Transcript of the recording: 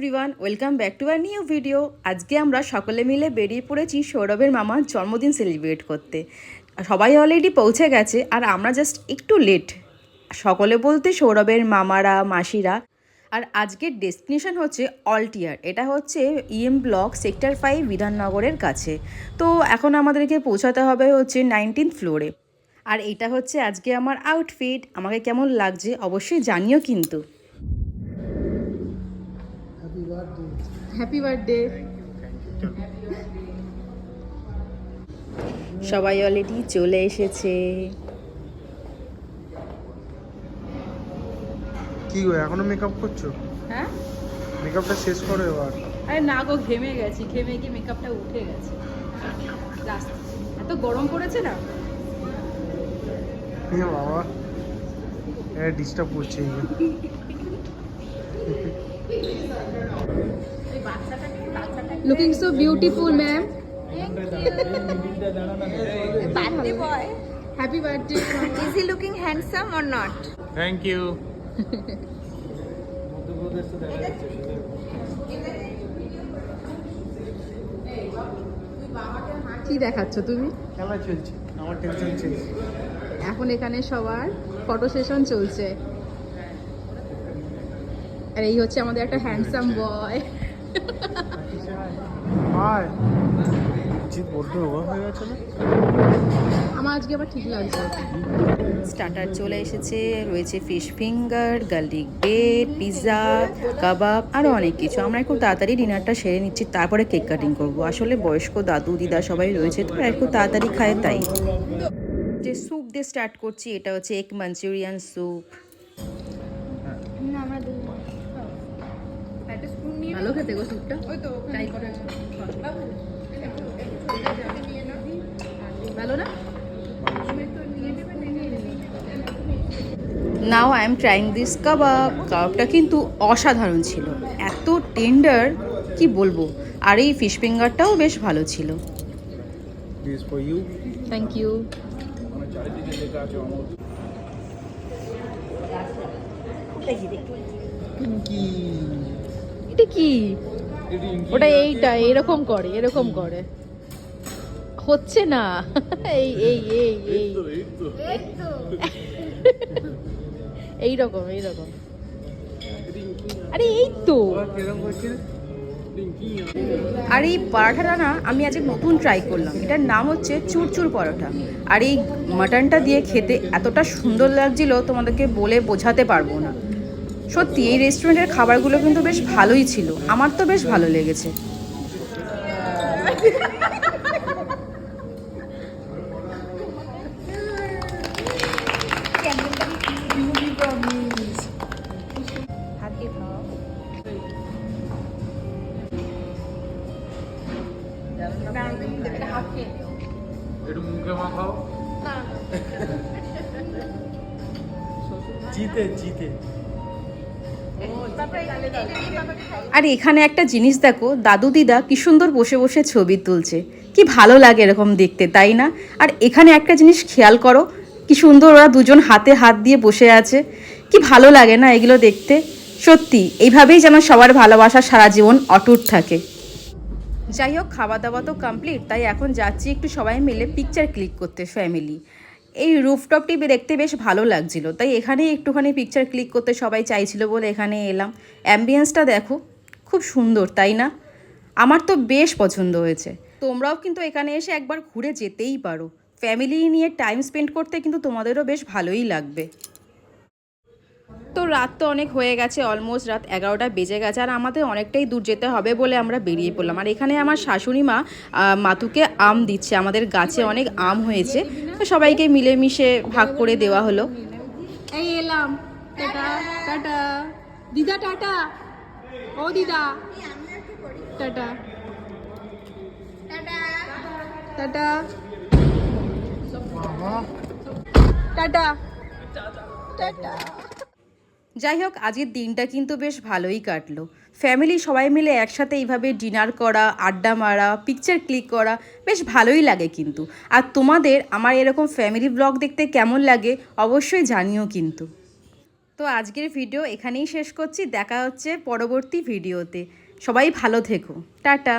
Everyone, welcome back to our new video. আজকে আমরা সকলে মিলে বেরিয়ে পড়েছি সৌরভের মামার জন্মদিন সেলিব্রেট করতে। সবাই অলরেডি পৌঁছে গেছে আর আমরা জাস্ট একটু লেট। সকলে বলতে সৌরভের মামারা, মাসিরা। আর আজকের ডেস্টিনেশন হচ্ছে অলটিয়ার। এটা হচ্ছে ইএম ব্লক সেক্টর 5 বিধাননগরের কাছে। তো এখন আমাদেরকে পৌঁছাতে হবে হচ্ছে 19th ফ্লোরে। আর এটা হচ্ছে আজকে আমার আউটফিট। আমাকে কেমন লাগছে অবশ্যই জানিও কিন্তু। Happy birthday. সবাই অলরেডি চলে এসেছে। কি গো এখনো মেকআপ করছো? হ্যাঁ, মেকআপটা শেষ করো এবার। আরে না গো, ঘেমে গেছি, ঘেমে গিয়ে মেকআপটা উঠে গেছে। এত গরম পড়েছে না। বাবা ডিস্টার্ব করছে। Looking so beautiful ma'am. Birthday boy. Happy birthday. Is he looking handsome or not? Thank you. কি দেখাচ্ছ তুমি? খেলা চলছে, আমার টেনশন শেষ। এখন এখানে সবার ফটো সেশন চলছে। আর এই হচ্ছে আমাদের একটা হ্যান্ডসাম বয়। হাই জিৎ বড্ড ওভার হয়ে গেছে না? আমার আজকে আবার ঠিক লাগছে। স্টার্টার চলে এসেছে, রয়েছে fish finger, garlic bread, pizza, কাবাব আরও অনেক কিছু। আমরা একটু তাড়াতাড়ি ডিনারটা সেরে নিচ্ছি, তারপরে কেক কাটিং করব। আসলে বয়স্ক দাদু দিদা সবাই রয়েছে, তো একটু তাড়াতাড়ি খায় তাই। যে স্যুপ দিয়ে স্টার্ট করছি, এটা হচ্ছে এগ মাঞ্চুরিয়ান স্যুপ। ভালো খেতে গো স্যুপটা। ট্রাই করে ভালো না? Now I am trying this kebab. কাবাবটা কিন্তু অসাধারণ ছিল, এত টেন্ডার কি বলবো। আর এই ফিশ ফিঙ্গারটাও বেশ ভালো ছিল। This for you. Thank you. কি এটা কি? ওটা এইটা এরকম করে, এরকম করে হচ্ছে না। এই এই এই এই এইরকম এইরকম। আরে এই তো। কিরকম করছিস? আর এই পরাঠাটা না আমি আজকে নতুন ট্রাই করলাম। এটার নাম হচ্ছে চুরচুর পরোটা। আর এই মাটনটা দিয়ে খেতে এতটা সুন্দর লাগছিল, তোমাদেরকে বলে বোঝাতে পারবো না। সত্যি এই রেস্টুরেন্টের খাবারগুলো কিন্তু বেশ ভালোই ছিল, আমার তো বেশ ভালো লেগেছে। একটু মুখে মাখাও। জিতে জিতে। আর এখানে একটা জিনিস দেখো, দাদু দিদা কি সুন্দর বসে বসে ছবি তুলছে। কি ভালো লাগে এরকম দেখতে, তাই না? আর এখানে একটা জিনিস খেয়াল করো, কি সুন্দর ওরা দুজন হাতে হাত দিয়ে বসে আছে। কি ভালো লাগে না এগুলো দেখতে? সত্যি এইভাবেই যেন সবার ভালোবাসা সারা জীবন অটুট থাকে। যাই হোক, খাওয়া দাওয়া তো কমপ্লিট, তাই এখন যাচ্ছি একটু সবাই মিলে পিকচার ক্লিক করতে ফ্যামিলি। এই রুফটপটি দেখতে বেশ ভালো লাগছিল, তাই এখানেই একটুখানি পিকচার ক্লিক করতে সবাই চাইছিল বলে এখানে এলাম। অ্যাম্বিয়েন্সটা দেখো, খুব সুন্দর তাই না? আমার তো বেশ পছন্দ হয়েছে। তোমরাও কিন্তু এখানে এসে একবার ঘুরে যেতেই পারো। ফ্যামিলি নিয়ে টাইম স্পেন্ড করতে কিন্তু তোমাদেরও বেশ ভালোই লাগবে। তো রাত তো অনেক হয়ে গেছে, অলমোস্ট রাত 11টা বেজে গেছে। আর আমাদের অনেকটাই দূর যেতে হবে বলে আমরা বেরিয়ে পড়লাম। আর এখানে আমার শাশুড়ি মা মাতুকে আম দিচ্ছে, আমাদের গাছে অনেক আম হয়েছে, তো সবাইকে মিলেমিশে ভাগ করে দেওয়া হলো। এই এলাম, টাটা টাটা দিদা, টাটা ও দিদা, টাটা টাটা টাটা টাটা। যাই হোক, আজকের দিনটা কিন্তু বেশ ভালোই কাটলো। ফ্যামিলি সবাই মিলে একসাথে এইভাবে ডিনার করা, আড্ডা মারা, পিকচার ক্লিক করা বেশ ভালোই লাগে কিন্তু। আর তোমাদের আমার এরকম ফ্যামিলি ব্লগ দেখতে কেমন লাগে অবশ্যই জানিও কিন্তু। তো তো আজকের ভিডিও এখানেই শেষ করছি, দেখা হচ্ছে পরবর্তী ভিডিওতে। সবাই ভালো থেকো, টাটা।